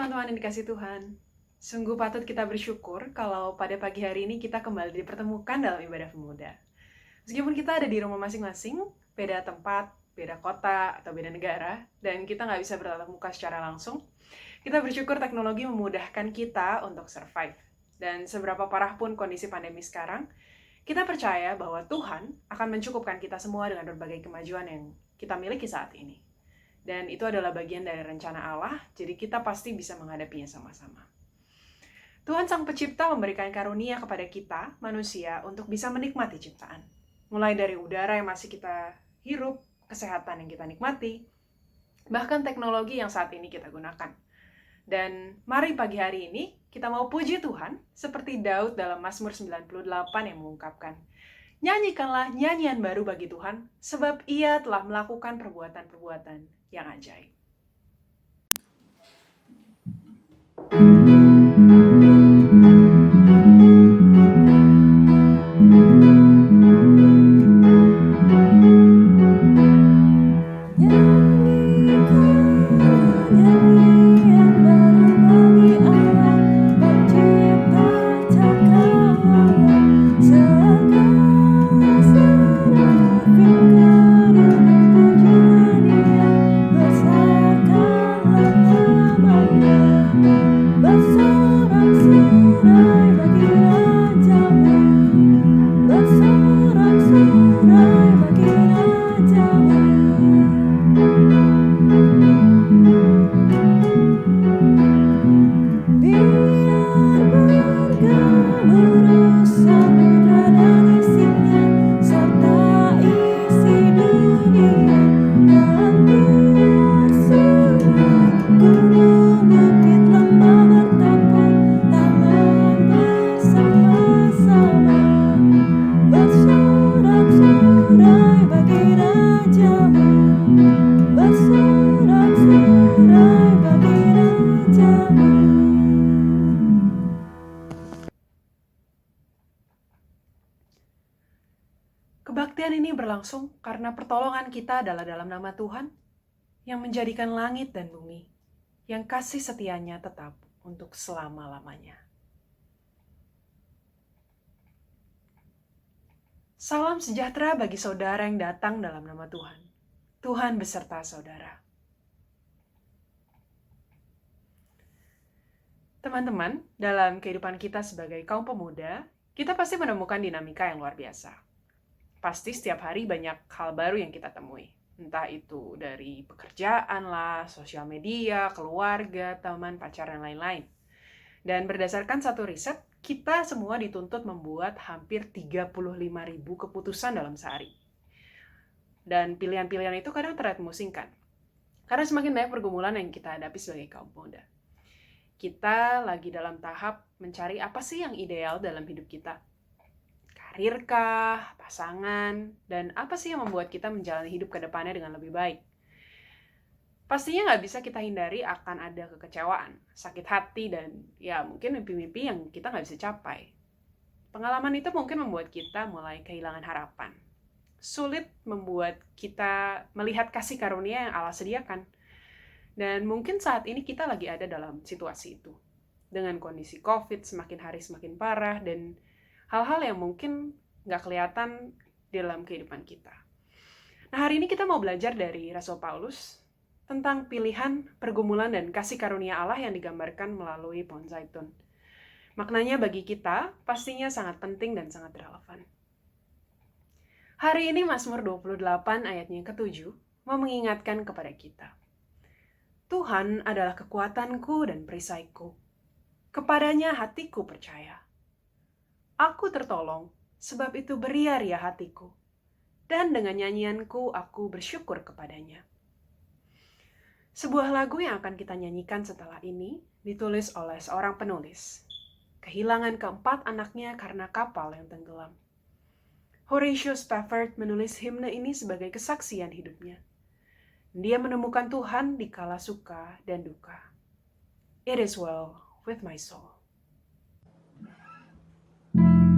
teman-teman yang dikasih Tuhan. Sungguh patut kita bersyukur kalau pada pagi hari ini kita kembali dipertemukan dalam ibadah pemuda. Meskipun kita ada di rumah masing-masing, beda tempat, beda kota, atau beda negara, dan kita nggak bisa bertatap muka secara langsung, kita bersyukur teknologi memudahkan kita untuk survive. Dan seberapa parah pun kondisi pandemi sekarang, kita percaya bahwa Tuhan akan mencukupkan kita semua dengan berbagai kemajuan yang kita miliki saat ini. Dan itu adalah bagian dari rencana Allah, jadi kita pasti bisa menghadapinya sama-sama. Tuhan Sang Pencipta memberikan karunia kepada kita, manusia, untuk bisa menikmati ciptaan. Mulai dari udara yang masih kita hirup, kesehatan yang kita nikmati, bahkan teknologi yang saat ini kita gunakan. Dan mari pagi hari ini kita mau puji Tuhan, seperti Daud dalam Mazmur 98 yang mengungkapkan, "Nyanyikanlah nyanyian baru bagi Tuhan, sebab Ia telah melakukan perbuatan-perbuatan yang ajaib." Kebaktian ini berlangsung karena pertolongan kita adalah dalam nama Tuhan yang menjadikan langit dan bumi, yang kasih setianya tetap untuk selama-lamanya. Salam sejahtera bagi saudara yang datang dalam nama Tuhan. Tuhan beserta saudara. Teman-teman, dalam kehidupan kita sebagai kaum pemuda, kita pasti menemukan dinamika yang luar biasa. Pasti setiap hari banyak hal baru yang kita temui. Entah itu dari pekerjaan lah, sosial media, keluarga, teman, pacar, dan lain-lain. Dan berdasarkan satu riset, kita semua dituntut membuat hampir 35.000 keputusan dalam sehari. Dan pilihan-pilihan itu kadang terlihat memusingkan. Karena semakin banyak pergumulan yang kita hadapi sebagai kaum pemuda. Kita lagi dalam tahap mencari apa sih yang ideal dalam hidup kita. Karirkah, pasangan, dan apa sih yang membuat kita menjalani hidup ke depannya dengan lebih baik? Pastinya nggak bisa kita hindari akan ada kekecewaan, sakit hati, dan ya mungkin mimpi-mimpi yang kita nggak bisa capai. Pengalaman itu mungkin membuat kita mulai kehilangan harapan. Sulit membuat kita melihat kasih karunia yang Allah sediakan. Dan mungkin saat ini kita lagi ada dalam situasi itu. Dengan kondisi COVID semakin hari semakin parah, dan hal-hal yang mungkin nggak kelihatan dalam kehidupan kita. Nah, hari ini kita mau belajar dari Rasul Paulus tentang pilihan, pergumulan, dan kasih karunia Allah yang digambarkan melalui pohon zaitun. Maknanya bagi kita pastinya sangat penting dan sangat relevan. Hari ini Mazmur 28 ayatnya yang ke-7 mau mengingatkan kepada kita. Tuhan adalah kekuatanku dan perisaiku. Kepadanya hatiku percaya. Aku tertolong, sebab itu beria-ria hatiku. Dan dengan nyanyianku aku bersyukur kepadanya. Sebuah lagu yang akan kita nyanyikan setelah ini ditulis oleh seorang penulis. Kehilangan keempat anaknya karena kapal yang tenggelam. Horatius Spafford menulis himne ini sebagai kesaksian hidupnya. Dia menemukan Tuhan di kala suka dan duka. It is well with my soul. When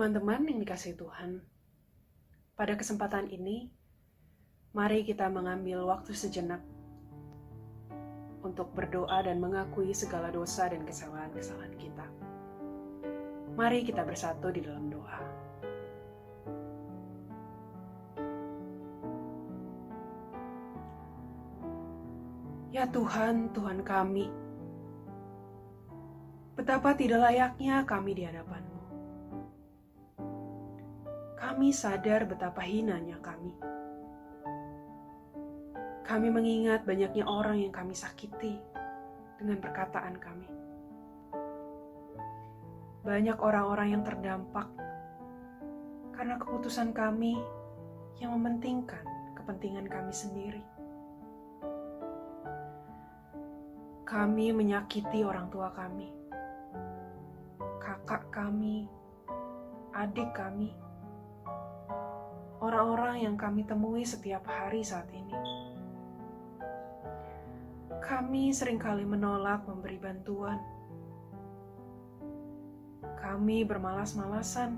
Teman-teman yang dikasihi Tuhan, pada kesempatan ini, mari kita mengambil waktu sejenak untuk berdoa dan mengakui segala dosa dan kesalahan-kesalahan kita. Mari kita bersatu di dalam doa. Ya Tuhan, Tuhan kami, betapa tidak layaknya kami di hadapan-Mu. Kami sadar betapa hinanya kami. Kami mengingat banyaknya orang yang kami sakiti dengan perkataan kami. Banyak orang-orang yang terdampak karena keputusan kami yang mementingkan kepentingan kami sendiri. Kami menyakiti orang tua kami, kakak kami, adik kami, orang-orang yang kami temui setiap hari saat ini. Kami seringkali menolak memberi bantuan. Kami bermalas-malasan.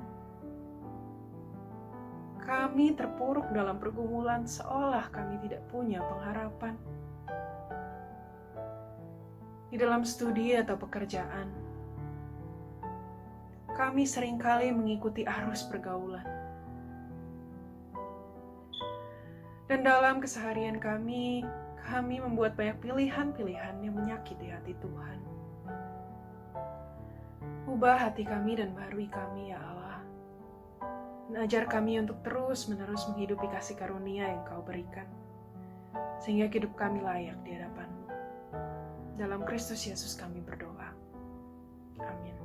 Kami terpuruk dalam pergumulan seolah kami tidak punya pengharapan. Di dalam studi atau pekerjaan, kami seringkali mengikuti arus pergaulan. Dan dalam keseharian kami membuat banyak pilihan-pilihan yang menyakiti hati Tuhan. Ubah hati kami dan baharui kami, ya Allah. Dan ajar kami untuk terus-menerus menghidupi kasih karunia yang Kau berikan, sehingga hidup kami layak di hadapan-Mu. Dalam Kristus Yesus kami berdoa. Amin.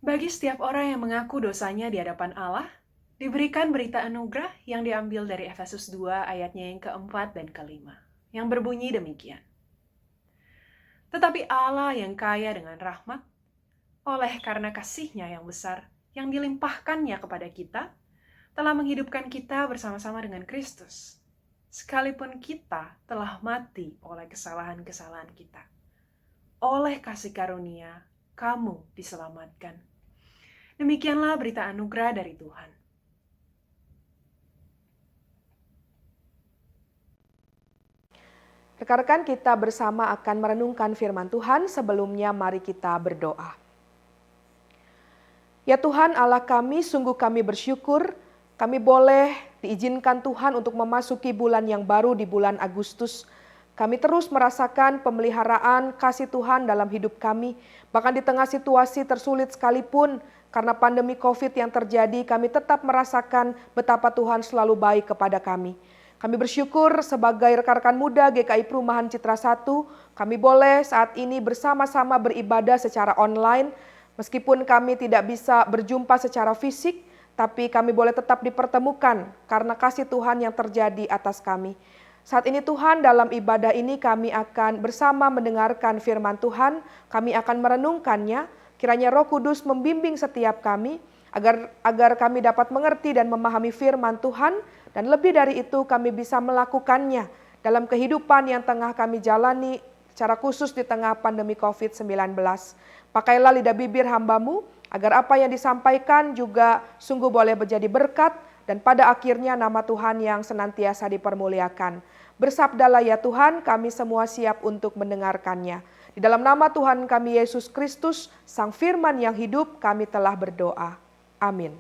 Bagi setiap orang yang mengaku dosanya di hadapan Allah, diberikan berita anugerah yang diambil dari Efesus 2 ayatnya yang keempat dan kelima, yang berbunyi demikian. Tetapi Allah yang kaya dengan rahmat, oleh karena kasih-Nya yang besar, yang dilimpahkannya kepada kita, telah menghidupkan kita bersama-sama dengan Kristus, sekalipun kita telah mati oleh kesalahan-kesalahan kita. Oleh kasih karunia, kamu diselamatkan. Demikianlah berita anugerah dari Tuhan. Rekan-rekan, kita bersama akan merenungkan firman Tuhan. Sebelumnya mari kita berdoa. Ya Tuhan Allah kami, sungguh kami bersyukur kami boleh diizinkan Tuhan untuk memasuki bulan yang baru di bulan Agustus. Kami terus merasakan pemeliharaan kasih Tuhan dalam hidup kami. Bahkan di tengah situasi tersulit sekalipun, karena pandemi COVID yang terjadi, kami tetap merasakan betapa Tuhan selalu baik kepada kami. Kami bersyukur sebagai rekan-rekan muda GKI Perumahan Citra 1, kami boleh saat ini bersama-sama beribadah secara online. Meskipun kami tidak bisa berjumpa secara fisik, tapi kami boleh tetap dipertemukan karena kasih Tuhan yang terjadi atas kami. Saat ini Tuhan, dalam ibadah ini kami akan bersama mendengarkan firman Tuhan, kami akan merenungkannya, kiranya Roh Kudus membimbing setiap kami, agar kami dapat mengerti dan memahami firman Tuhan, dan lebih dari itu kami bisa melakukannya dalam kehidupan yang tengah kami jalani, secara khusus di tengah pandemi COVID-19. Pakailah lidah bibir hamba-Mu, agar apa yang disampaikan juga sungguh boleh menjadi berkat, dan pada akhirnya nama Tuhan yang senantiasa dipermuliakan. Bersabdalah ya Tuhan, kami semua siap untuk mendengarkannya. Di dalam nama Tuhan kami Yesus Kristus, Sang Firman yang hidup, kami telah berdoa. Amin.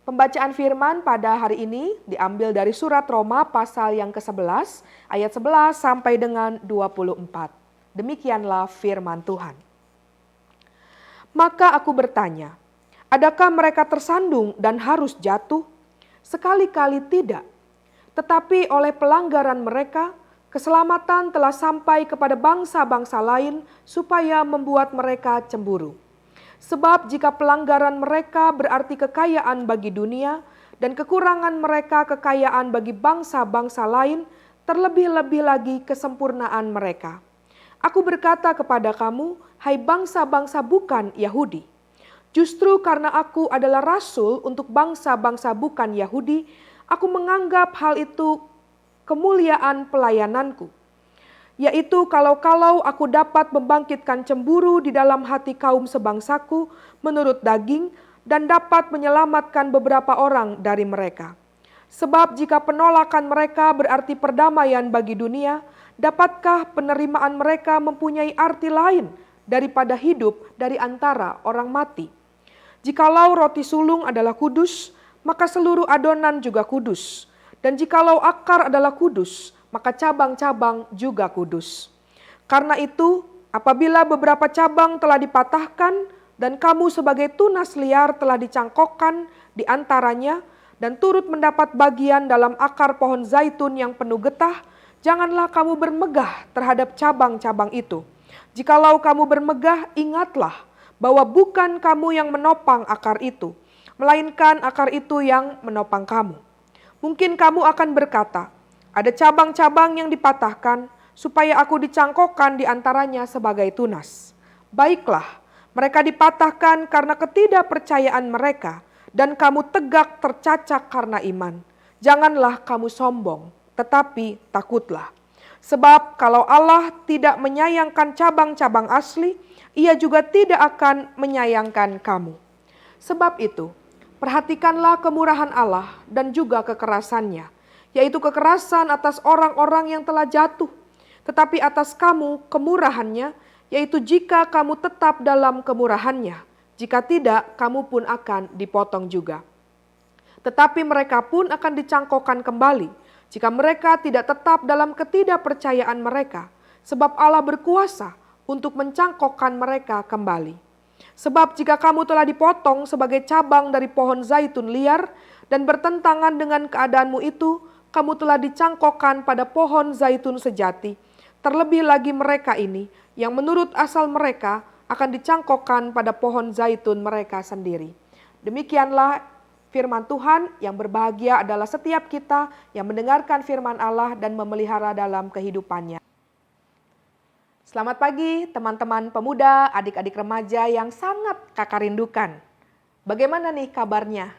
Pembacaan firman pada hari ini diambil dari surat Roma pasal yang ke-11, ayat 11 sampai dengan 24. Demikianlah firman Tuhan. Maka aku bertanya, adakah mereka tersandung dan harus jatuh? Sekali-kali tidak. Tetapi oleh pelanggaran mereka, keselamatan telah sampai kepada bangsa-bangsa lain supaya membuat mereka cemburu. Sebab jika pelanggaran mereka berarti kekayaan bagi dunia, dan kekurangan mereka kekayaan bagi bangsa-bangsa lain, terlebih-lebih lagi kesempurnaan mereka. Aku berkata kepada kamu, hai bangsa-bangsa bukan Yahudi. Justru karena aku adalah rasul untuk bangsa-bangsa bukan Yahudi, aku menganggap hal itu kemuliaan pelayananku. Yaitu kalau aku dapat membangkitkan cemburu di dalam hati kaum sebangsaku menurut daging dan dapat menyelamatkan beberapa orang dari mereka. Sebab jika penolakan mereka berarti perdamaian bagi dunia, dapatkah penerimaan mereka mempunyai arti lain daripada hidup dari antara orang mati? Jikalau roti sulung adalah kudus, maka seluruh adonan juga kudus. Dan jikalau akar adalah kudus, maka cabang-cabang juga kudus. Karena itu, apabila beberapa cabang telah dipatahkan, dan kamu sebagai tunas liar telah dicangkokkan di antaranya, dan turut mendapat bagian dalam akar pohon zaitun yang penuh getah, janganlah kamu bermegah terhadap cabang-cabang itu. Jikalau kamu bermegah, ingatlah bahwa bukan kamu yang menopang akar itu, melainkan akar itu yang menopang kamu. Mungkin kamu akan berkata, ada cabang-cabang yang dipatahkan supaya aku dicangkokkan di antaranya sebagai tunas. Baiklah, mereka dipatahkan karena ketidakpercayaan mereka, dan kamu tegak tercacak karena iman. Janganlah kamu sombong, tetapi takutlah. Sebab kalau Allah tidak menyayangkan cabang-cabang asli, Ia juga tidak akan menyayangkan kamu. Sebab itu, perhatikanlah kemurahan Allah dan juga kekerasannya, yaitu kekerasan atas orang-orang yang telah jatuh, tetapi atas kamu kemurahannya, yaitu jika kamu tetap dalam kemurahannya, jika tidak kamu pun akan dipotong juga. Tetapi mereka pun akan dicangkokkan kembali, jika mereka tidak tetap dalam ketidakpercayaan mereka, sebab Allah berkuasa untuk mencangkokkan mereka kembali. Sebab jika kamu telah dipotong sebagai cabang dari pohon zaitun liar dan bertentangan dengan keadaanmu itu, kamu telah dicangkokkan pada pohon zaitun sejati. Terlebih lagi mereka ini yang menurut asal mereka akan dicangkokkan pada pohon zaitun mereka sendiri. Demikianlah firman Tuhan. Yang berbahagia adalah setiap kita yang mendengarkan firman Allah dan memelihara dalam kehidupannya. Selamat pagi teman-teman pemuda, adik-adik remaja yang sangat kakak rindukan. Bagaimana nih kabarnya?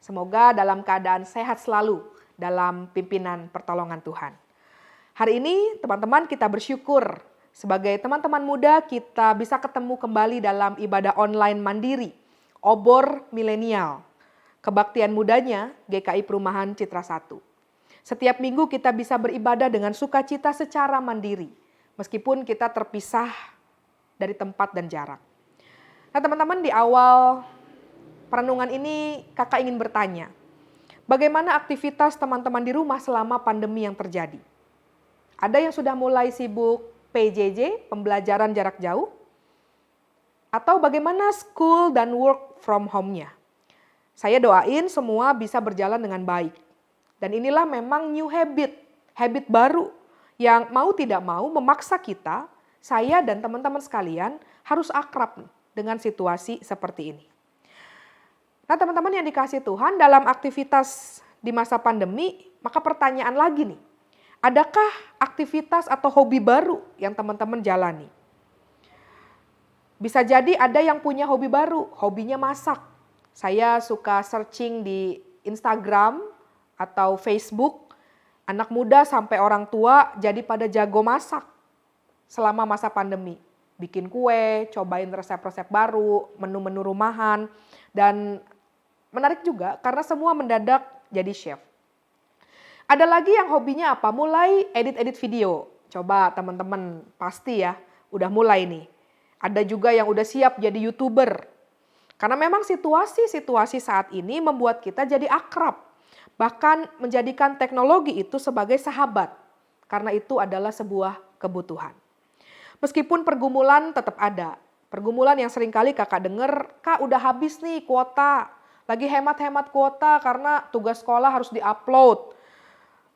Semoga dalam keadaan sehat selalu dalam pimpinan pertolongan Tuhan. Hari ini teman-teman kita bersyukur sebagai teman-teman muda kita bisa ketemu kembali dalam ibadah online mandiri, Obor Milenial, kebaktian mudanya GKI Perumahan Citra 1. Setiap minggu kita bisa beribadah dengan sukacita secara mandiri, meskipun kita terpisah dari tempat dan jarak. Nah teman-teman, di awal perenungan ini kakak ingin bertanya, bagaimana aktivitas teman-teman di rumah selama pandemi yang terjadi? Ada yang sudah mulai sibuk PJJ, pembelajaran jarak jauh? Atau bagaimana school dan work from home-nya? Saya doain semua bisa berjalan dengan baik. Dan inilah memang new habit baru yang mau tidak mau memaksa kita, saya dan teman-teman sekalian harus akrab dengan situasi seperti ini. Nah teman-teman yang dikasih Tuhan, dalam aktivitas di masa pandemi, maka pertanyaan lagi nih, adakah aktivitas atau hobi baru yang teman-teman jalani? Bisa jadi ada yang punya hobi baru, hobinya masak. Saya suka searching di Instagram atau Facebook, anak muda sampai orang tua jadi pada jago masak selama masa pandemi. Bikin kue, cobain resep-resep baru, menu-menu rumahan, dan menarik juga karena semua mendadak jadi chef. Ada lagi yang hobinya apa? Mulai edit-edit video. Coba teman-teman pasti ya, udah mulai nih. Ada juga yang udah siap jadi YouTuber. Karena memang situasi-situasi saat ini membuat kita jadi akrab. Bahkan menjadikan teknologi itu sebagai sahabat. Karena itu adalah sebuah kebutuhan. Meskipun pergumulan tetap ada. Pergumulan yang seringkali kakak dengar, Kak udah habis nih kuota. Lagi hemat-hemat kuota karena tugas sekolah harus diupload.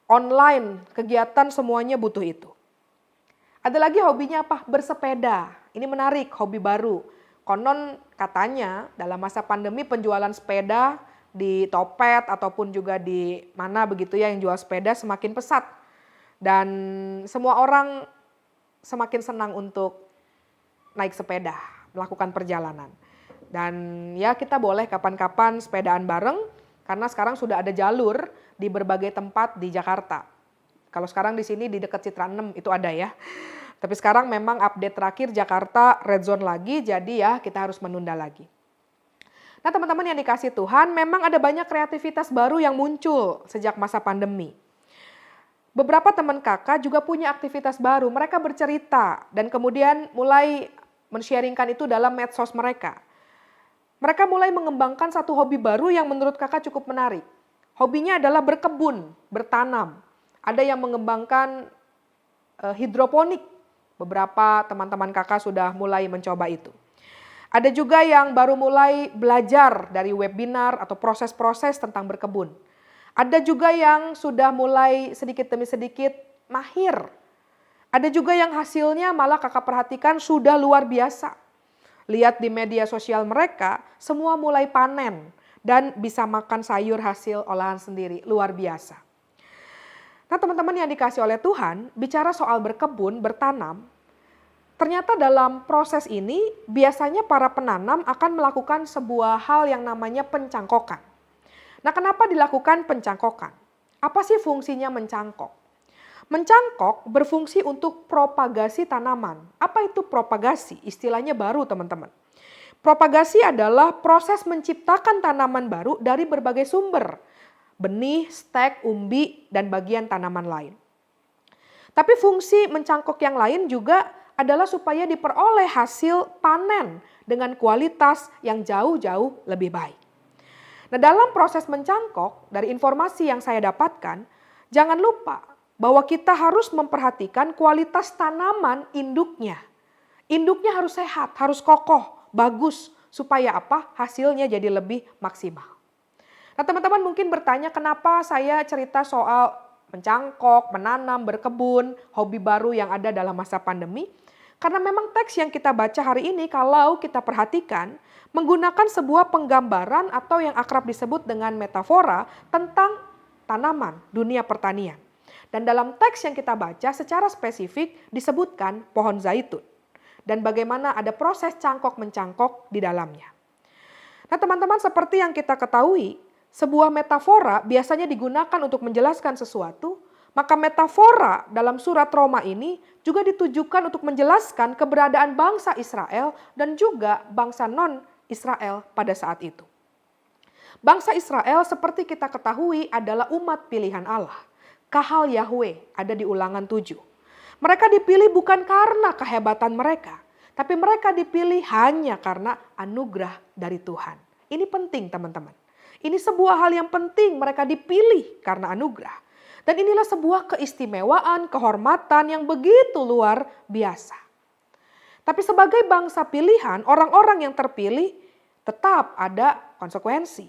Online, kegiatan semuanya butuh itu. Ada lagi hobinya apa? Bersepeda. Ini menarik, hobi baru. Konon katanya dalam masa pandemi penjualan sepeda di Topet ataupun juga di mana begitu ya yang jual sepeda semakin pesat. Dan semua orang semakin senang untuk naik sepeda, melakukan perjalanan. Dan ya kita boleh kapan-kapan sepedaan bareng karena sekarang sudah ada jalur di berbagai tempat di Jakarta. Kalau sekarang di sini di dekat Citra 6 itu ada ya. Tapi sekarang memang update terakhir Jakarta red zone lagi, jadi ya kita harus menunda lagi. Nah teman-teman yang dikasih Tuhan, memang ada banyak kreativitas baru yang muncul sejak masa pandemi. Beberapa teman kakak juga punya aktivitas baru, mereka bercerita dan kemudian mulai men-sharingkan itu dalam medsos mereka. Mereka mulai mengembangkan satu hobi baru yang menurut kakak cukup menarik. Hobinya adalah berkebun, bertanam. Ada yang mengembangkan hidroponik. Beberapa teman-teman kakak sudah mulai mencoba itu. Ada juga yang baru mulai belajar dari webinar atau proses-proses tentang berkebun. Ada juga yang sudah mulai sedikit demi sedikit mahir. Ada juga yang hasilnya malah kakak perhatikan sudah luar biasa. Lihat di media sosial mereka, semua mulai panen dan bisa makan sayur hasil olahan sendiri, luar biasa. Nah teman-teman yang dikasih oleh Tuhan, bicara soal berkebun, bertanam, ternyata dalam proses ini biasanya para penanam akan melakukan sebuah hal yang namanya pencangkokan. Nah kenapa dilakukan pencangkokan? Apa sih fungsinya mencangkok? Mencangkok berfungsi untuk propagasi tanaman. Apa itu propagasi? Istilahnya baru teman-teman. Propagasi adalah proses menciptakan tanaman baru dari berbagai sumber. Benih, stek, umbi, dan bagian tanaman lain. Tapi fungsi mencangkok yang lain juga adalah supaya diperoleh hasil panen dengan kualitas yang jauh-jauh lebih baik. Nah dalam proses mencangkok, dari informasi yang saya dapatkan, jangan lupa bahwa kita harus memperhatikan kualitas tanaman induknya. Induknya harus sehat, harus kokoh, bagus, supaya apa? Hasilnya jadi lebih maksimal. Nah teman-teman mungkin bertanya kenapa saya cerita soal mencangkok, menanam, berkebun, hobi baru yang ada dalam masa pandemi. Karena memang teks yang kita baca hari ini kalau kita perhatikan menggunakan sebuah penggambaran atau yang akrab disebut dengan metafora tentang tanaman, dunia pertanian. Dan dalam teks yang kita baca secara spesifik disebutkan pohon zaitun. Dan bagaimana ada proses cangkok-mencangkok di dalamnya. Nah teman-teman seperti yang kita ketahui, sebuah metafora biasanya digunakan untuk menjelaskan sesuatu, maka metafora dalam surat Roma ini juga ditujukan untuk menjelaskan keberadaan bangsa Israel dan juga bangsa non-Israel pada saat itu. Bangsa Israel seperti kita ketahui adalah umat pilihan Allah. Kahal Yahweh ada di Ulangan 7. Mereka dipilih bukan karena kehebatan mereka, tapi mereka dipilih hanya karena anugerah dari Tuhan. Ini penting teman-teman. Ini sebuah hal yang penting, mereka dipilih karena anugerah. Dan inilah sebuah keistimewaan, kehormatan yang begitu luar biasa. Tapi sebagai bangsa pilihan, orang-orang yang terpilih tetap ada konsekuensi.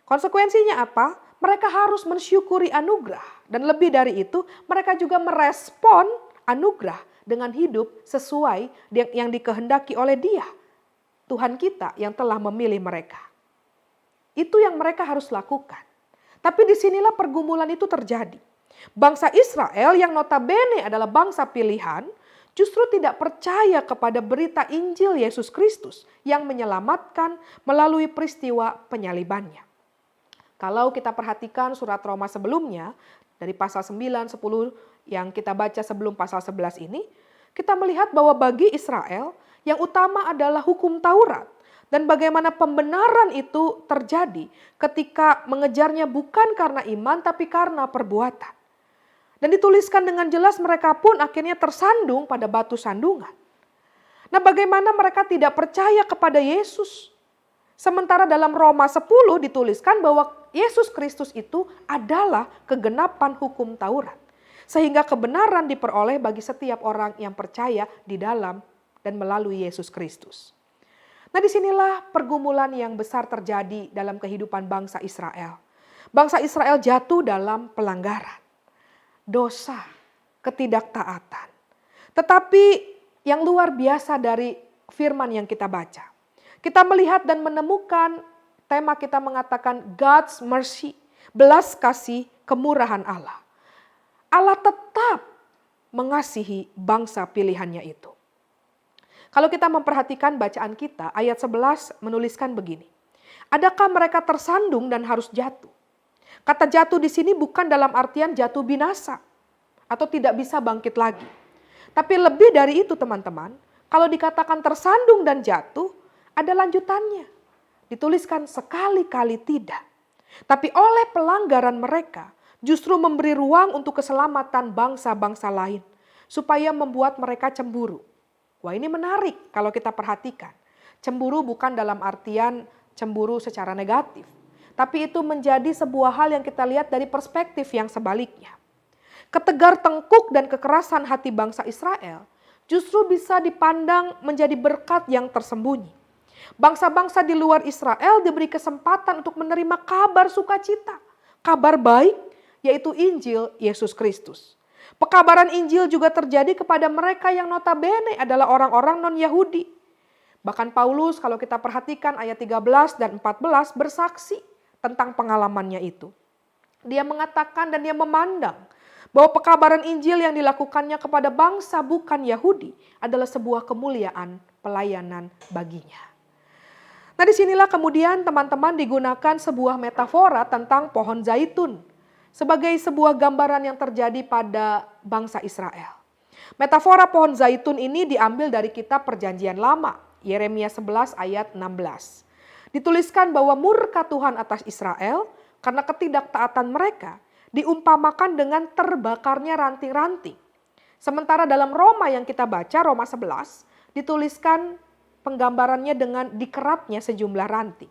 Konsekuensinya apa? Mereka harus mensyukuri anugerah. Dan lebih dari itu, mereka juga merespon anugerah dengan hidup sesuai yang dikehendaki oleh Dia, Tuhan kita yang telah memilih mereka. Itu yang mereka harus lakukan. Tapi disinilah pergumulan itu terjadi. Bangsa Israel yang notabene adalah bangsa pilihan, justru tidak percaya kepada berita Injil Yesus Kristus yang menyelamatkan melalui peristiwa penyalibannya. Kalau kita perhatikan surat Roma sebelumnya, dari pasal 9, 10 yang kita baca sebelum pasal 11 ini, kita melihat bahwa bagi Israel yang utama adalah hukum Taurat. Dan bagaimana pembenaran itu terjadi ketika mengejarnya bukan karena iman tapi karena perbuatan. Dan dituliskan dengan jelas mereka pun akhirnya tersandung pada batu sandungan. Nah, bagaimana mereka tidak percaya kepada Yesus? Sementara dalam Roma 10 dituliskan bahwa Yesus Kristus itu adalah kegenapan hukum Taurat. Sehingga kebenaran diperoleh bagi setiap orang yang percaya di dalam dan melalui Yesus Kristus. Nah, disinilah pergumulan yang besar terjadi dalam kehidupan bangsa Israel. Bangsa Israel jatuh dalam pelanggaran, dosa, ketidaktaatan. Tetapi yang luar biasa dari firman yang kita baca, kita melihat dan menemukan tema kita mengatakan God's mercy, belas kasih kemurahan Allah. Allah tetap mengasihi bangsa pilihannya itu. Kalau kita memperhatikan bacaan kita, ayat 11 menuliskan begini. Adakah mereka tersandung dan harus jatuh? Kata jatuh di sini bukan dalam artian jatuh binasa atau tidak bisa bangkit lagi. Tapi lebih dari itu teman-teman, kalau dikatakan tersandung dan jatuh, ada lanjutannya. Dituliskan sekali-kali tidak. Tapi oleh pelanggaran mereka, justru memberi ruang untuk keselamatan bangsa-bangsa lain. Supaya membuat mereka cemburu. Wah, ini menarik kalau kita perhatikan. Cemburu bukan dalam artian cemburu secara negatif. Tapi itu menjadi sebuah hal yang kita lihat dari perspektif yang sebaliknya. Ketegar tengkuk dan kekerasan hati bangsa Israel justru bisa dipandang menjadi berkat yang tersembunyi. Bangsa-bangsa di luar Israel diberi kesempatan untuk menerima kabar sukacita. Kabar baik, yaitu Injil Yesus Kristus. Pekabaran Injil juga terjadi kepada mereka yang notabene adalah orang-orang non-Yahudi. Bahkan Paulus kalau kita perhatikan ayat 13 dan 14 bersaksi tentang pengalamannya itu. Dia mengatakan dan dia memandang bahwa pekabaran Injil yang dilakukannya kepada bangsa bukan Yahudi adalah sebuah kemuliaan pelayanan baginya. Nah, disinilah kemudian teman-teman digunakan sebuah metafora tentang pohon zaitun. Sebagai sebuah gambaran yang terjadi pada bangsa Israel. Metafora pohon zaitun ini diambil dari kitab Perjanjian Lama, Yeremia 11 ayat 16. Dituliskan bahwa murka Tuhan atas Israel karena ketidaktaatan mereka diumpamakan dengan terbakarnya ranting-ranting. Sementara dalam Roma yang kita baca, Roma 11, dituliskan penggambarannya dengan dikeratnya sejumlah ranting.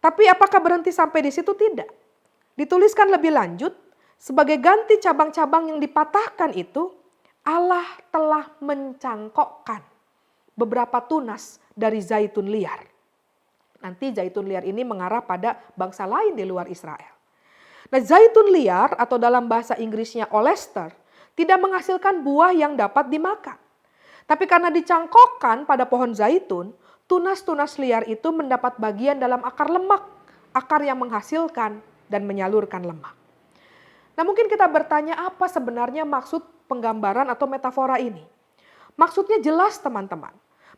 Tapi apakah berhenti sampai di situ? Tidak. Dituliskan lebih lanjut, sebagai ganti cabang-cabang yang dipatahkan itu, Allah telah mencangkokkan beberapa tunas dari zaitun liar. Nanti zaitun liar ini mengarah pada bangsa lain di luar Israel. Nah, zaitun liar atau dalam bahasa Inggrisnya olester tidak menghasilkan buah yang dapat dimakan. Tapi karena dicangkokkan pada pohon zaitun, tunas-tunas liar itu mendapat bagian dalam akar lemak, akar yang menghasilkan dan menyalurkan lemak. Nah, mungkin kita bertanya apa sebenarnya maksud penggambaran atau metafora ini. Maksudnya jelas teman-teman,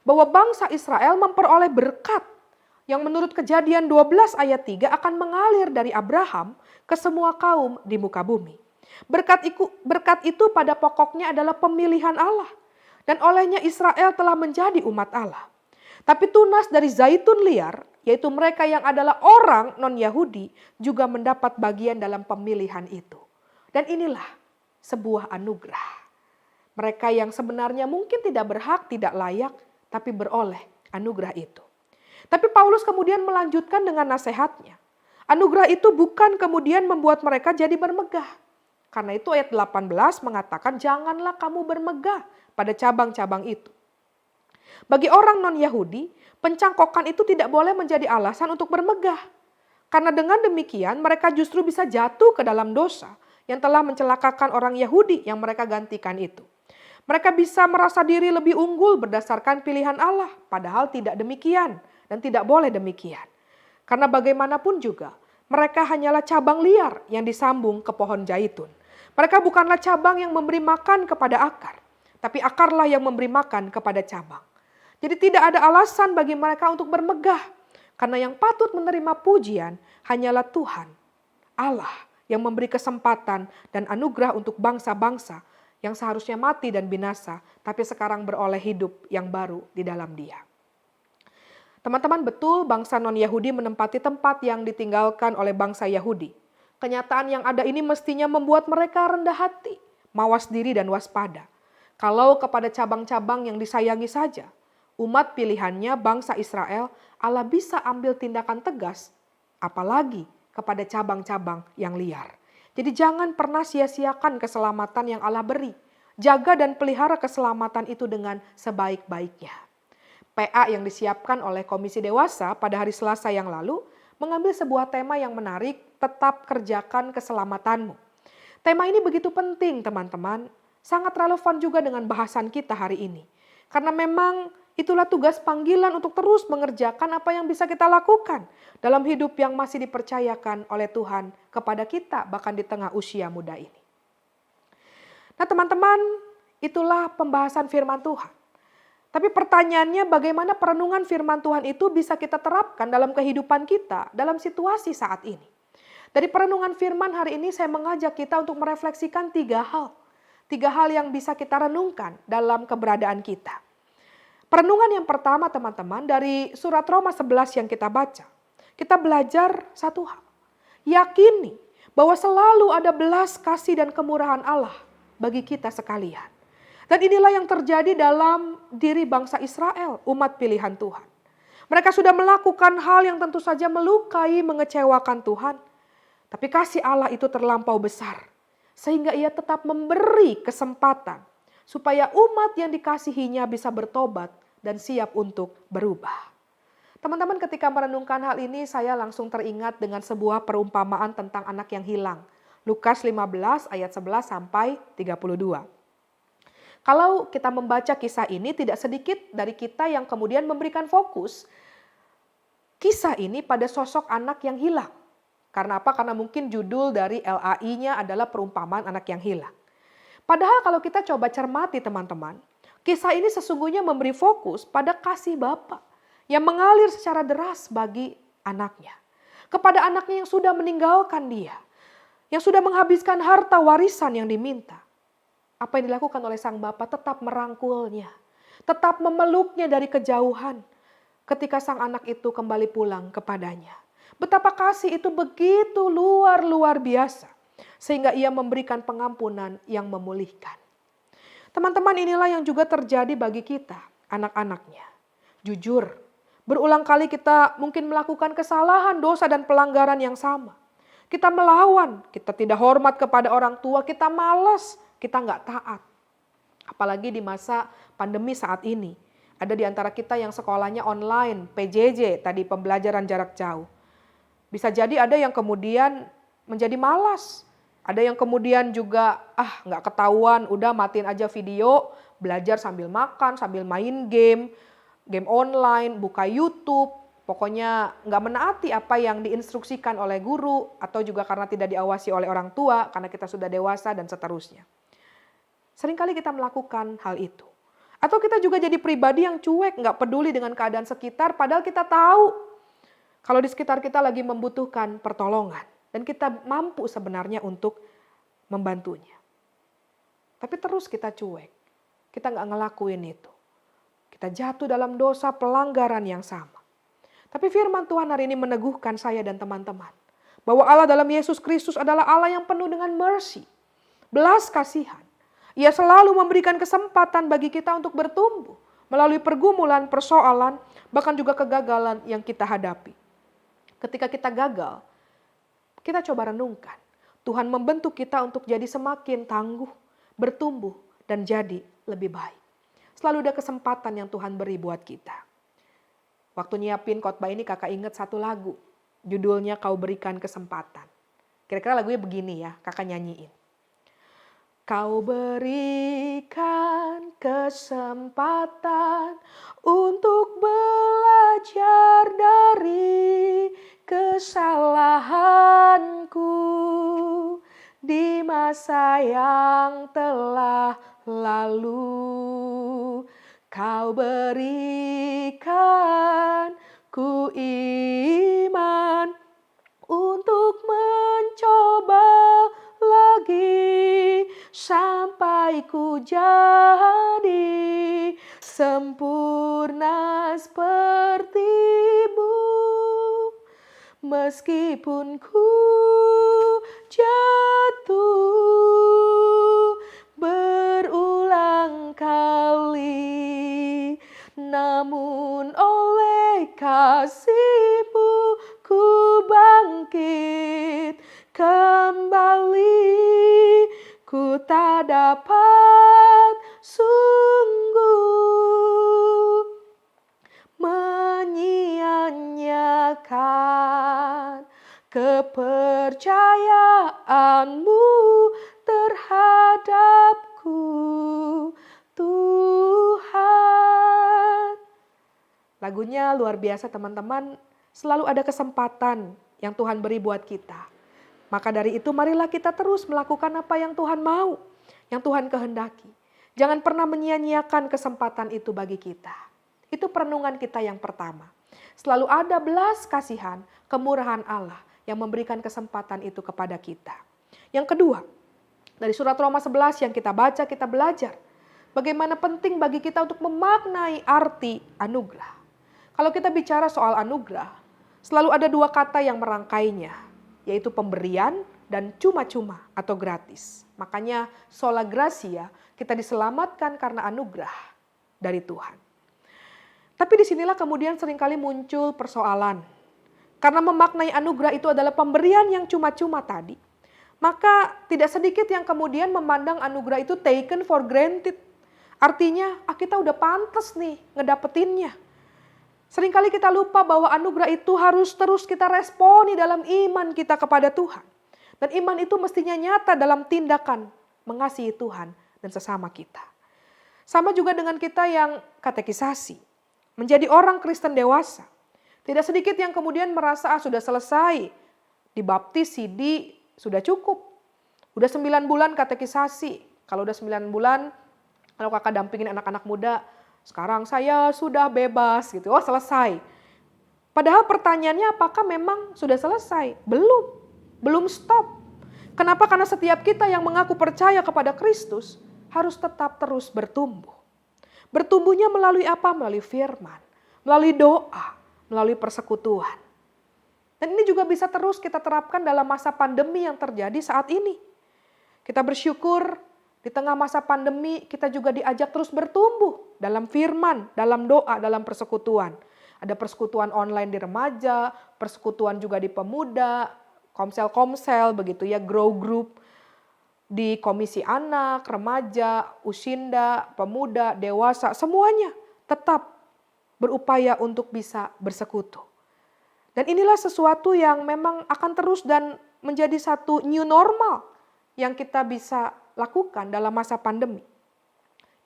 bahwa bangsa Israel memperoleh berkat yang menurut Kejadian 12 ayat 3 akan mengalir dari Abraham ke semua kaum di muka bumi. Berkat itu pada pokoknya adalah pemilihan Allah. Dan olehnya Israel telah menjadi umat Allah. Tapi tunas dari zaitun liar, yaitu mereka yang adalah orang non-Yahudi, juga mendapat bagian dalam pemilihan itu. Dan inilah sebuah anugerah. Mereka yang sebenarnya mungkin tidak berhak, tidak layak, tapi beroleh anugerah itu. Tapi Paulus kemudian melanjutkan dengan nasihatnya. Anugerah itu bukan kemudian membuat mereka jadi bermegah. Karena itu ayat 18 mengatakan janganlah kamu bermegah pada cabang-cabang itu. Bagi orang non-Yahudi, pencangkokan itu tidak boleh menjadi alasan untuk bermegah. Karena dengan demikian mereka justru bisa jatuh ke dalam dosa yang telah mencelakakan orang Yahudi yang mereka gantikan itu. Mereka bisa merasa diri lebih unggul berdasarkan pilihan Allah, padahal tidak demikian dan tidak boleh demikian. Karena bagaimanapun juga, Mereka hanyalah cabang liar yang disambung ke pohon zaitun. Mereka bukanlah cabang yang memberi makan kepada akar, tapi akarlah yang memberi makan kepada cabang. Jadi tidak ada alasan bagi mereka untuk bermegah, karena yang patut menerima pujian hanyalah Tuhan, Allah yang memberi kesempatan dan anugerah untuk bangsa-bangsa yang seharusnya mati dan binasa, tapi sekarang beroleh hidup yang baru di dalam Dia. Teman-teman, betul bangsa non-Yahudi menempati tempat yang ditinggalkan oleh bangsa Yahudi. Kenyataan yang ada ini mestinya membuat mereka rendah hati, mawas diri dan waspada. Kalau kepada cabang-cabang yang disayangi saja, umat pilihannya bangsa Israel, Allah bisa ambil tindakan tegas, apalagi kepada cabang-cabang yang liar. Jadi jangan pernah sia-siakan keselamatan yang Allah beri. Jaga dan pelihara keselamatan itu dengan sebaik-baiknya. PA yang disiapkan oleh Komisi Dewasa pada hari Selasa yang lalu mengambil sebuah tema yang menarik, tetap kerjakan keselamatanmu. Tema ini begitu penting teman-teman, sangat relevan juga dengan bahasan kita hari ini. Karena memang itulah tugas panggilan untuk terus mengerjakan apa yang bisa kita lakukan dalam hidup yang masih dipercayakan oleh Tuhan kepada kita bahkan di tengah usia muda ini. Nah teman-teman, itulah pembahasan firman Tuhan. Tapi pertanyaannya bagaimana perenungan firman Tuhan itu bisa kita terapkan dalam kehidupan kita, dalam situasi saat ini. Dari perenungan firman hari ini saya mengajak kita untuk merefleksikan 3 hal. 3 hal yang bisa kita renungkan dalam keberadaan kita. Perenungan yang pertama teman-teman dari surat Roma 11 yang kita baca. Kita belajar satu hal. Yakini bahwa selalu ada belas kasih dan kemurahan Allah bagi kita sekalian. Dan inilah yang terjadi dalam diri bangsa Israel, umat pilihan Tuhan. Mereka sudah melakukan hal yang tentu saja melukai, mengecewakan Tuhan. Tapi kasih Allah itu terlampau besar. Sehingga ia tetap memberi kesempatan supaya umat yang dikasihinya bisa bertobat dan siap untuk berubah. Teman-teman, ketika merenungkan hal ini saya langsung teringat dengan sebuah perumpamaan tentang anak yang hilang. Lukas 15 ayat 11 sampai 32. Kalau kita membaca kisah ini, tidak sedikit dari kita yang kemudian memberikan fokus kisah ini pada sosok anak yang hilang. Karena apa? Karena mungkin judul dari LAI-nya adalah perumpamaan anak yang hilang. Padahal kalau kita coba cermati teman-teman, kisah ini sesungguhnya memberi fokus pada kasih Bapa yang mengalir secara deras bagi anaknya. Kepada anaknya yang sudah meninggalkan dia, yang sudah menghabiskan harta warisan yang diminta. Apa yang dilakukan oleh sang bapa? Tetap merangkulnya, tetap memeluknya dari kejauhan ketika sang anak itu kembali pulang kepadanya. Betapa kasih itu begitu luar biasa, sehingga ia memberikan pengampunan yang memulihkan. Teman-teman, inilah yang juga terjadi bagi kita, anak-anaknya. Jujur, berulang kali kita mungkin melakukan kesalahan, dosa dan pelanggaran yang sama. Kita melawan, kita tidak hormat kepada orang tua, kita malas, kita nggak taat. Apalagi di masa pandemi saat ini. Ada di antara kita yang sekolahnya online, PJJ, tadi pembelajaran jarak jauh. Bisa jadi ada yang kemudian menjadi malas. Ada yang kemudian juga, nggak ketahuan, udah matiin aja video, belajar sambil makan, sambil main game online, buka YouTube. Pokoknya nggak menaati apa yang diinstruksikan oleh guru, atau juga karena tidak diawasi oleh orang tua, karena kita sudah dewasa dan seterusnya. Seringkali kita melakukan hal itu. Atau kita juga jadi pribadi yang cuek, nggak peduli dengan keadaan sekitar, padahal kita tahu kalau di sekitar kita lagi membutuhkan pertolongan. Dan kita mampu sebenarnya untuk membantunya. Tapi terus kita cuek, kita nggak ngelakuin itu. Kita jatuh dalam dosa pelanggaran yang sama. Tapi firman Tuhan hari ini meneguhkan saya dan teman-teman, bahwa Allah dalam Yesus Kristus adalah Allah yang penuh dengan mercy, belas kasihan. Ia selalu memberikan kesempatan bagi kita untuk bertumbuh melalui pergumulan, persoalan, bahkan juga kegagalan yang kita hadapi. Ketika kita gagal, kita coba renungkan. Tuhan membentuk kita untuk jadi semakin tangguh, bertumbuh, dan jadi lebih baik. Selalu ada kesempatan yang Tuhan beri buat kita. Waktu nyiapin khotbah ini kakak ingat satu lagu. Judulnya Kau Berikan Kesempatan. Kira-kira lagunya begini ya, kakak nyanyiin. Kau berikan kesempatan untuk belajar dari kesalahan. di masa yang telah lalu. Kau berikan ku iman untuk mencoba lagi sampai ku jadi sempurna seperti-Mu. Meskipun ku jatuh berulang kali, namun oleh kasih-Mu ku bangkit kembali. Ku tak dapat sungguh menyia-nyiakan kepercayaan-Mu terhadapku, Tuhan. Lagunya luar biasa teman-teman, selalu ada kesempatan yang Tuhan beri buat kita. Maka dari itu marilah kita terus melakukan apa yang Tuhan mau, yang Tuhan kehendaki. Jangan pernah menyia-nyiakan kesempatan itu bagi kita. Itu perenungan kita yang pertama. Selalu ada belas kasihan, kemurahan Allah yang memberikan kesempatan itu kepada kita. Yang kedua, dari surat Roma 11 yang kita baca, kita belajar bagaimana penting bagi kita untuk memaknai arti anugerah. Kalau kita bicara soal anugerah, selalu ada dua kata yang merangkainya, yaitu pemberian dan cuma-cuma atau gratis. Makanya sola gratia, kita diselamatkan karena anugerah dari Tuhan. Tapi disinilah kemudian seringkali muncul persoalan. Karena memaknai anugerah itu adalah pemberian yang cuma-cuma tadi, maka tidak sedikit yang kemudian memandang anugerah itu taken for granted. Artinya, kita udah pantas nih ngedapetinnya. Seringkali kita lupa bahwa anugerah itu harus terus kita responi dalam iman kita kepada Tuhan. Dan iman itu mestinya nyata dalam tindakan mengasihi Tuhan dan sesama kita. Sama juga dengan kita yang katekisasi, menjadi orang Kristen dewasa. Tidak sedikit yang kemudian merasa sudah selesai, dibaptis, CD, sudah cukup. Udah 9 bulan katekisasi, kalau udah 9 bulan, kalau kakak dampingin anak-anak muda, sekarang saya sudah bebas gitu, oh selesai. Padahal pertanyaannya apakah memang sudah selesai? Belum stop. Kenapa? Karena setiap kita yang mengaku percaya kepada Kristus harus tetap terus bertumbuh. Bertumbuhnya melalui apa? Melalui firman, melalui doa, melalui persekutuan. Dan ini juga bisa terus kita terapkan dalam masa pandemi yang terjadi saat ini. Kita bersyukur di tengah masa pandemi kita juga diajak terus bertumbuh dalam firman, dalam doa, dalam persekutuan. Ada persekutuan online di remaja, persekutuan juga di pemuda, komsel-komsel begitu ya, grow group di komisi anak, remaja, usinda, pemuda, dewasa, semuanya tetap berupaya untuk bisa bersekutu. Dan inilah sesuatu yang memang akan terus dan menjadi satu new normal yang kita bisa lakukan dalam masa pandemi.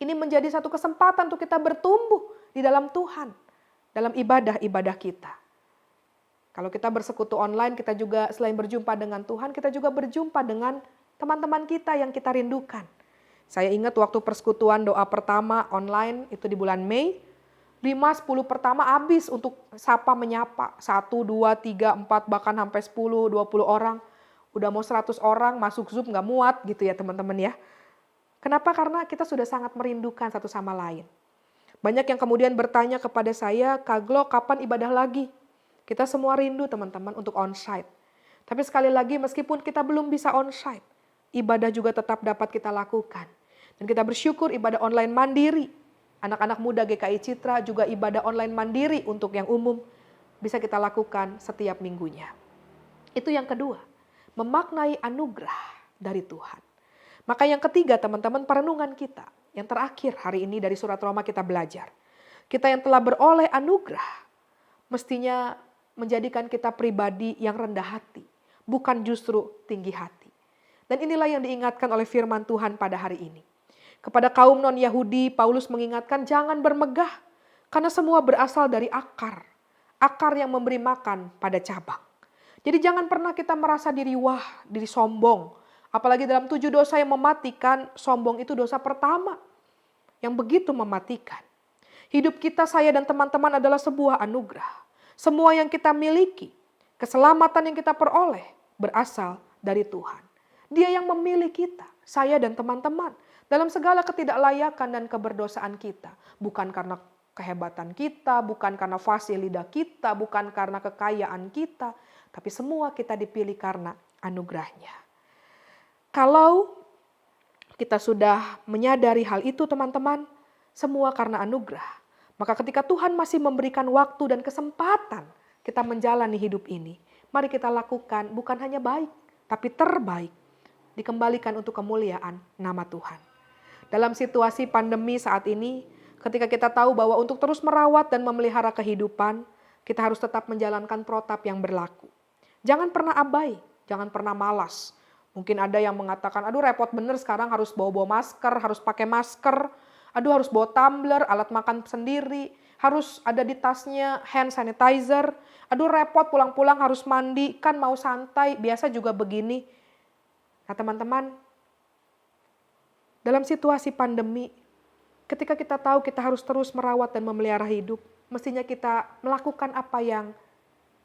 Ini menjadi satu kesempatan untuk kita bertumbuh di dalam Tuhan, dalam ibadah-ibadah kita. Kalau kita bersekutu online, kita juga selain berjumpa dengan Tuhan, kita juga berjumpa dengan teman-teman kita yang kita rindukan. Saya ingat waktu persekutuan doa pertama online itu di bulan Mei, 5-10 pertama habis untuk sapa menyapa. 1, 2, 3, 4, bahkan sampai 10, 20 orang. Udah mau 100 orang masuk Zoom nggak muat gitu ya teman-teman ya. Kenapa? Karena kita sudah sangat merindukan satu sama lain. Banyak yang kemudian bertanya kepada saya, Kak Glo, kapan ibadah lagi? Kita semua rindu teman-teman untuk onsite. Tapi sekali lagi meskipun kita belum bisa onsite, ibadah juga tetap dapat kita lakukan. Dan kita bersyukur ibadah online mandiri. Anak-anak muda GKI Citra juga ibadah online mandiri untuk yang umum bisa kita lakukan setiap minggunya. Itu yang kedua, memaknai anugerah dari Tuhan. Maka yang ketiga teman-teman, perenungan kita. Yang terakhir hari ini dari surat Roma kita belajar. Kita yang telah beroleh anugerah mestinya menjadikan kita pribadi yang rendah hati, bukan justru tinggi hati. Dan inilah yang diingatkan oleh firman Tuhan pada hari ini. Kepada kaum non-Yahudi, Paulus mengingatkan jangan bermegah, karena semua berasal dari akar. Akar yang memberi makan pada cabang. Jadi jangan pernah kita merasa diri diri sombong. Apalagi dalam 7 dosa yang mematikan, sombong itu dosa pertama yang begitu mematikan. Hidup kita, saya dan teman-teman adalah sebuah anugerah. Semua yang kita miliki, keselamatan yang kita peroleh berasal dari Tuhan. Dia yang memilih kita, saya dan teman-teman, dalam segala ketidaklayakan dan keberdosaan kita. Bukan karena kehebatan kita, bukan karena fasih lidah kita, bukan karena kekayaan kita, tapi semua kita dipilih karena anugerahnya. Kalau kita sudah menyadari hal itu teman-teman, semua karena anugerah. Maka ketika Tuhan masih memberikan waktu dan kesempatan kita menjalani hidup ini, mari kita lakukan bukan hanya baik, tapi terbaik. Dikembalikan untuk kemuliaan nama Tuhan. Dalam situasi pandemi saat ini, ketika kita tahu bahwa untuk terus merawat dan memelihara kehidupan, kita harus tetap menjalankan protap yang berlaku. Jangan pernah abai, jangan pernah malas. Mungkin ada yang mengatakan, aduh repot bener sekarang harus bawa masker, harus pakai masker, aduh harus bawa tumbler, alat makan sendiri, harus ada di tasnya hand sanitizer, aduh repot pulang-pulang harus mandi, kan mau santai, biasa juga begini. Nah teman-teman, dalam situasi pandemi, ketika kita tahu kita harus terus merawat dan memelihara hidup, mestinya kita melakukan apa yang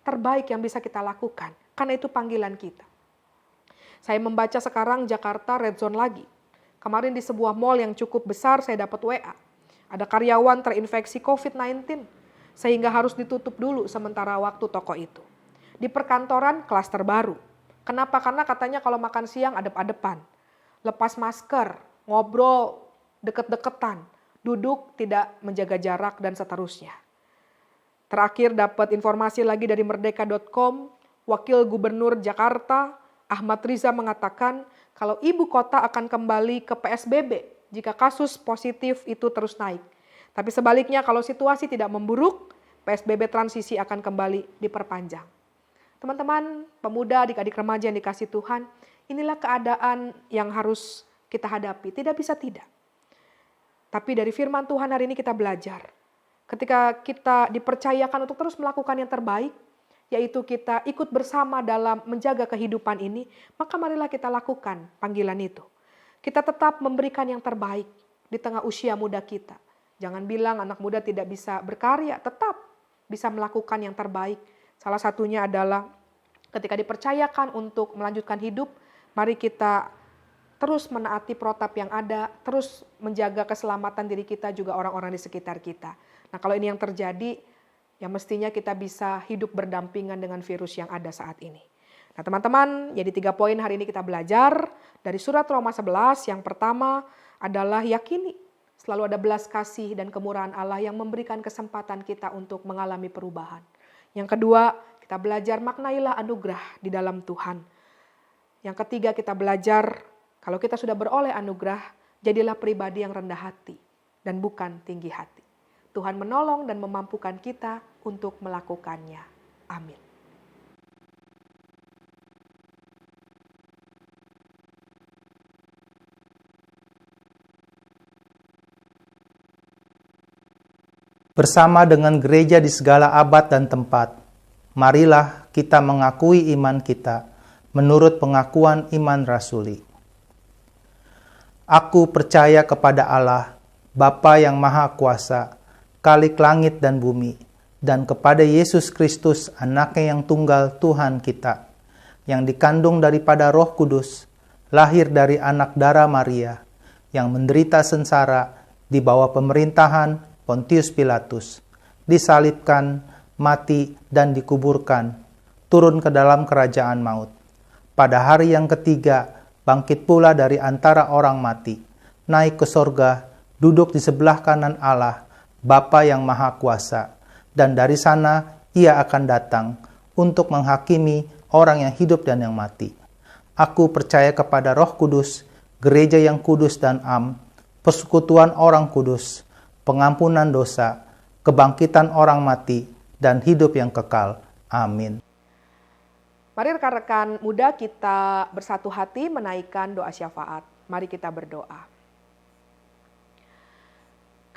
terbaik yang bisa kita lakukan, karena itu panggilan kita. Saya membaca sekarang Jakarta red zone lagi. Kemarin di sebuah mall yang cukup besar saya dapat WA. Ada karyawan terinfeksi COVID-19 sehingga harus ditutup dulu sementara waktu toko itu. Di perkantoran klaster baru. Kenapa? Karena katanya kalau makan siang adep-adepan. Lepas masker, ngobrol deket-deketan, duduk tidak menjaga jarak dan seterusnya. Terakhir dapat informasi lagi dari merdeka.com, Wakil Gubernur Jakarta Ahmad Riza mengatakan kalau ibu kota akan kembali ke PSBB jika kasus positif itu terus naik. Tapi sebaliknya kalau situasi tidak memburuk, PSBB transisi akan kembali diperpanjang. Teman-teman, pemuda, adik-adik remaja yang dikasih Tuhan, inilah keadaan yang harus kita hadapi. Tidak bisa tidak. Tapi dari firman Tuhan hari ini kita belajar. Ketika kita dipercayakan untuk terus melakukan yang terbaik, yaitu kita ikut bersama dalam menjaga kehidupan ini, maka marilah kita lakukan panggilan itu. Kita tetap memberikan yang terbaik di tengah usia muda kita. Jangan bilang anak muda tidak bisa berkarya, tetap bisa melakukan yang terbaik. Salah satunya adalah ketika dipercayakan untuk melanjutkan hidup, mari kita terus menaati protap yang ada, terus menjaga keselamatan diri kita juga orang-orang di sekitar kita. Nah kalau ini yang terjadi, ya mestinya kita bisa hidup berdampingan dengan virus yang ada saat ini. Nah teman-teman, jadi 3 poin hari ini kita belajar dari surat Roma 11. Yang pertama adalah yakini selalu ada belas kasih dan kemurahan Allah yang memberikan kesempatan kita untuk mengalami perubahan. Yang kedua, kita belajar maknailah anugerah di dalam Tuhan. Yang ketiga, kita belajar kalau kita sudah beroleh anugerah, jadilah pribadi yang rendah hati dan bukan tinggi hati. Tuhan menolong dan memampukan kita untuk melakukannya. Amin. Bersama dengan gereja di segala abad dan tempat, marilah kita mengakui iman kita menurut pengakuan iman rasuli. Aku percaya kepada Allah, Bapa yang Maha Kuasa, Khalik langit dan bumi, dan kepada Yesus Kristus, Anaknya yang tunggal Tuhan kita, yang dikandung daripada Roh Kudus, lahir dari anak darah Maria, yang menderita sengsara di bawah pemerintahan Pontius Pilatus, disalibkan, mati, dan dikuburkan, turun ke dalam kerajaan maut. Pada hari yang ketiga, bangkit pula dari antara orang mati, naik ke sorga, duduk di sebelah kanan Allah, Bapa yang Maha Kuasa, dan dari sana Ia akan datang untuk menghakimi orang yang hidup dan yang mati. Aku percaya kepada Roh Kudus, gereja yang kudus dan persekutuan orang kudus, pengampunan dosa, kebangkitan orang mati, dan hidup yang kekal. Amin. Mari rekan-rekan muda kita bersatu hati menaikkan doa syafaat. Mari kita berdoa.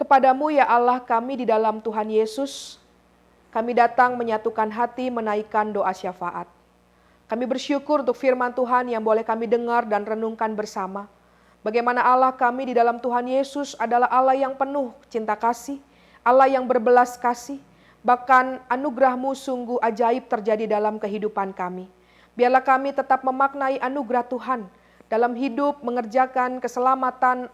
Kepadamu ya Allah kami di dalam Tuhan Yesus, kami datang menyatukan hati menaikkan doa syafaat. Kami bersyukur untuk firman Tuhan yang boleh kami dengar dan renungkan bersama. Bagaimana Allah kami di dalam Tuhan Yesus adalah Allah yang penuh cinta kasih, Allah yang berbelas kasih, bahkan anugerah-Mu sungguh ajaib terjadi dalam kehidupan kami. Biarlah kami tetap memaknai anugerah Tuhan dalam hidup, mengerjakan keselamatan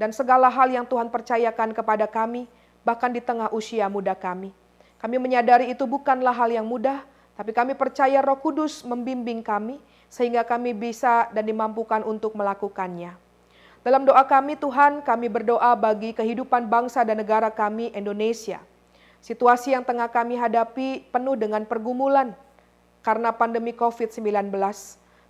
dan segala hal yang Tuhan percayakan kepada kami, bahkan di tengah usia muda kami. Kami menyadari itu bukanlah hal yang mudah, tapi kami percaya Roh Kudus membimbing kami, sehingga kami bisa dan dimampukan untuk melakukannya. Dalam doa kami Tuhan, kami berdoa bagi kehidupan bangsa dan negara kami Indonesia. Situasi yang tengah kami hadapi penuh dengan pergumulan karena pandemi COVID-19.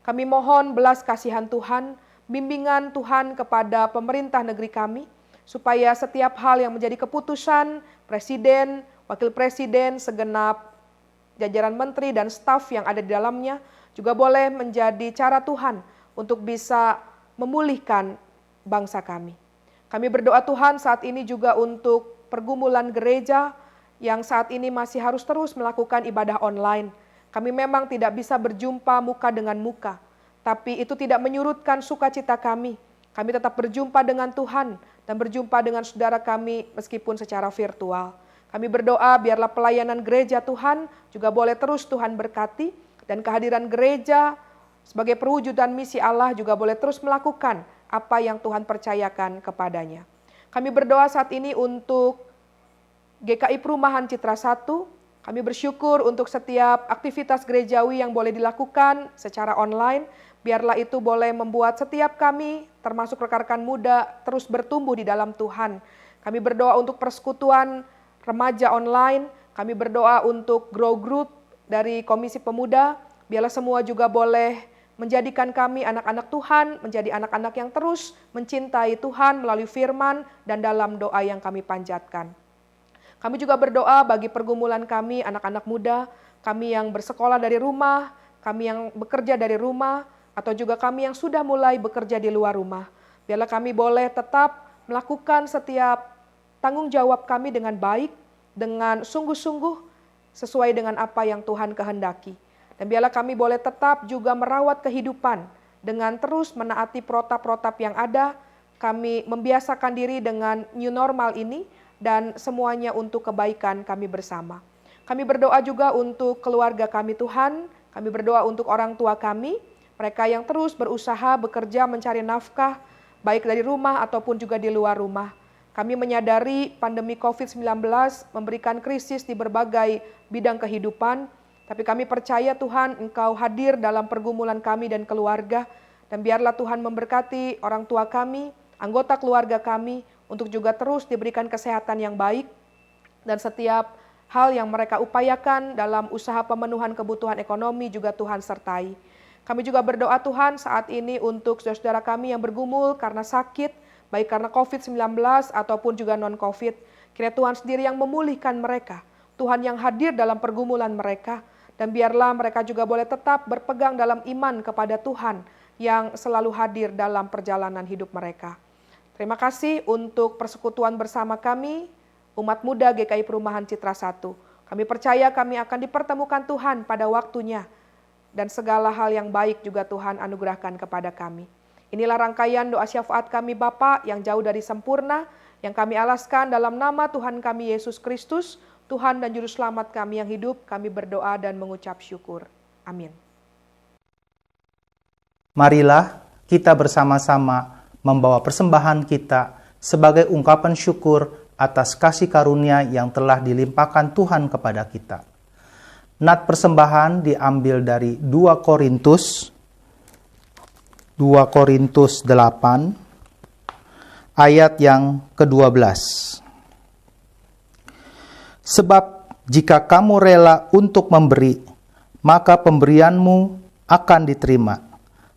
Kami mohon belas kasihan Tuhan, bimbingan Tuhan kepada pemerintah negeri kami, supaya setiap hal yang menjadi keputusan Presiden, Wakil Presiden, segenap jajaran menteri dan staf yang ada di dalamnya juga boleh menjadi cara Tuhan untuk bisa memulihkan bangsa kami. Kami berdoa Tuhan saat ini juga untuk pergumulan gereja yang saat ini masih harus terus melakukan ibadah online. Kami memang tidak bisa berjumpa muka dengan muka, tapi itu tidak menyurutkan sukacita kami. Kami tetap berjumpa dengan Tuhan dan berjumpa dengan saudara kami meskipun secara virtual. Kami berdoa biarlah pelayanan gereja Tuhan juga boleh terus Tuhan berkati, dan kehadiran gereja sebagai perwujudan misi Allah juga boleh terus melakukan apa yang Tuhan percayakan kepadanya. Kami berdoa saat ini untuk GKI Perumahan Citra 1. Kami bersyukur untuk setiap aktivitas gerejawi yang boleh dilakukan secara online. Biarlah itu boleh membuat setiap kami, termasuk rekan-rekan muda, terus bertumbuh di dalam Tuhan. Kami berdoa untuk persekutuan remaja online, kami berdoa untuk grow group dari Komisi Pemuda, biarlah semua juga boleh menjadikan kami anak-anak Tuhan, menjadi anak-anak yang terus mencintai Tuhan melalui firman dan dalam doa yang kami panjatkan. Kami juga berdoa bagi pergumulan kami, anak-anak muda, kami yang bersekolah dari rumah, kami yang bekerja dari rumah, atau juga kami yang sudah mulai bekerja di luar rumah. Biarlah kami boleh tetap melakukan setiap tanggung jawab kami dengan baik, dengan sungguh-sungguh sesuai dengan apa yang Tuhan kehendaki. Dan biarlah kami boleh tetap juga merawat kehidupan dengan terus menaati protap-protap yang ada. Kami membiasakan diri dengan new normal ini dan semuanya untuk kebaikan kami bersama. Kami berdoa juga untuk keluarga kami Tuhan, kami berdoa untuk orang tua kami, mereka yang terus berusaha bekerja mencari nafkah, baik dari rumah ataupun juga di luar rumah. Kami menyadari pandemi COVID-19 memberikan krisis di berbagai bidang kehidupan, tapi kami percaya Tuhan Engkau hadir dalam pergumulan kami dan keluarga, dan biarlah Tuhan memberkati orang tua kami, anggota keluarga kami, untuk juga terus diberikan kesehatan yang baik, dan setiap hal yang mereka upayakan dalam usaha pemenuhan kebutuhan ekonomi juga Tuhan sertai. Kami juga berdoa Tuhan saat ini untuk saudara-saudara kami yang bergumul karena sakit, baik karena COVID-19 ataupun juga non-COVID. Kiranya Tuhan sendiri yang memulihkan mereka, Tuhan yang hadir dalam pergumulan mereka, dan biarlah mereka juga boleh tetap berpegang dalam iman kepada Tuhan yang selalu hadir dalam perjalanan hidup mereka. Terima kasih untuk persekutuan bersama kami, umat muda GKI Perumahan Citra 1. Kami percaya kami akan dipertemukan Tuhan pada waktunya, dan segala hal yang baik juga Tuhan anugerahkan kepada kami. Inilah rangkaian doa syafaat kami Bapa yang jauh dari sempurna, yang kami alaskan dalam nama Tuhan kami Yesus Kristus, Tuhan dan Juru Selamat kami yang hidup. Kami berdoa dan mengucap syukur. Amin. Marilah kita bersama-sama membawa persembahan kita sebagai ungkapan syukur atas kasih karunia yang telah dilimpahkan Tuhan kepada kita. Nat persembahan diambil dari 2 Korintus 8 ayat yang ke-12. Sebab jika kamu rela untuk memberi, maka pemberianmu akan diterima.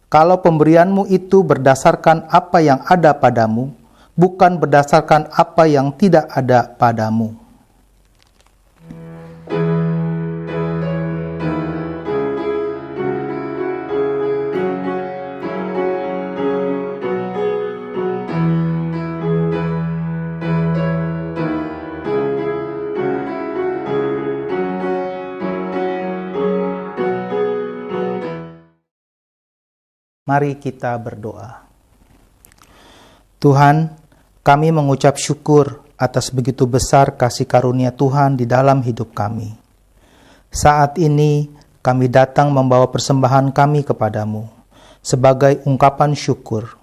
Kalau pemberianmu itu berdasarkan apa yang ada padamu, bukan berdasarkan apa yang tidak ada padamu. Mari kita berdoa. Tuhan, kami mengucap syukur atas begitu besar kasih karunia Tuhan di dalam hidup kami. Saat ini kami datang membawa persembahan kami kepadamu sebagai ungkapan syukur.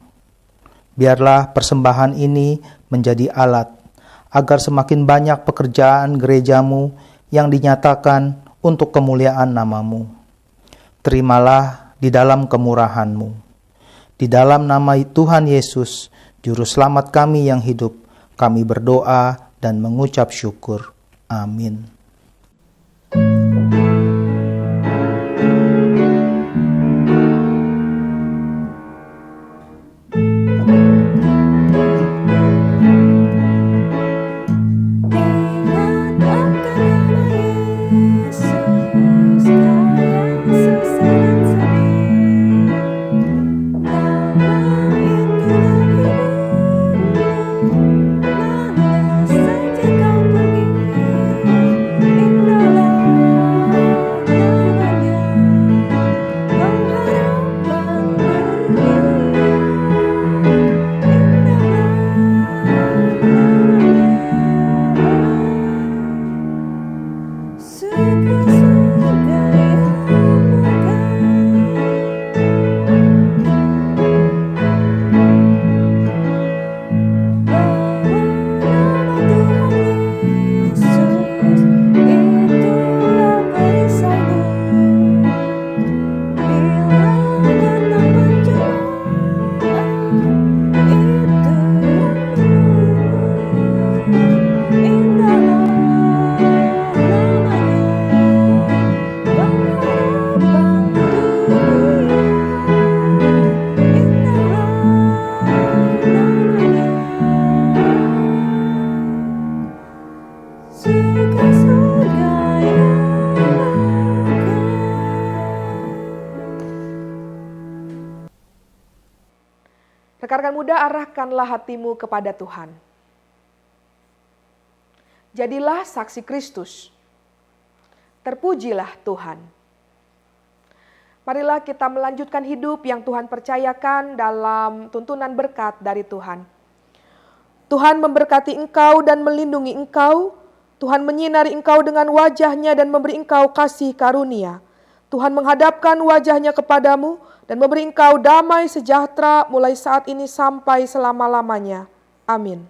Biarlah persembahan ini menjadi alat agar semakin banyak pekerjaan gerejamu yang dinyatakan untuk kemuliaan namamu. Terimalah di dalam kemurahan-Mu. Di dalam nama Tuhan Yesus, Juru Selamat kami yang hidup, kami berdoa dan mengucap syukur. Amin. Rekan-rekan muda, arahkanlah hatimu kepada Tuhan. Jadilah saksi Kristus. Terpujilah Tuhan. Marilah kita melanjutkan hidup yang Tuhan percayakan dalam tuntunan berkat dari Tuhan. Tuhan memberkati engkau dan melindungi engkau. Tuhan menyinari engkau dengan wajah-Nya dan memberi engkau kasih karunia. Tuhan menghadapkan wajah-Nya kepadamu dan memberi engkau damai sejahtera mulai saat ini sampai selama-lamanya. Amin.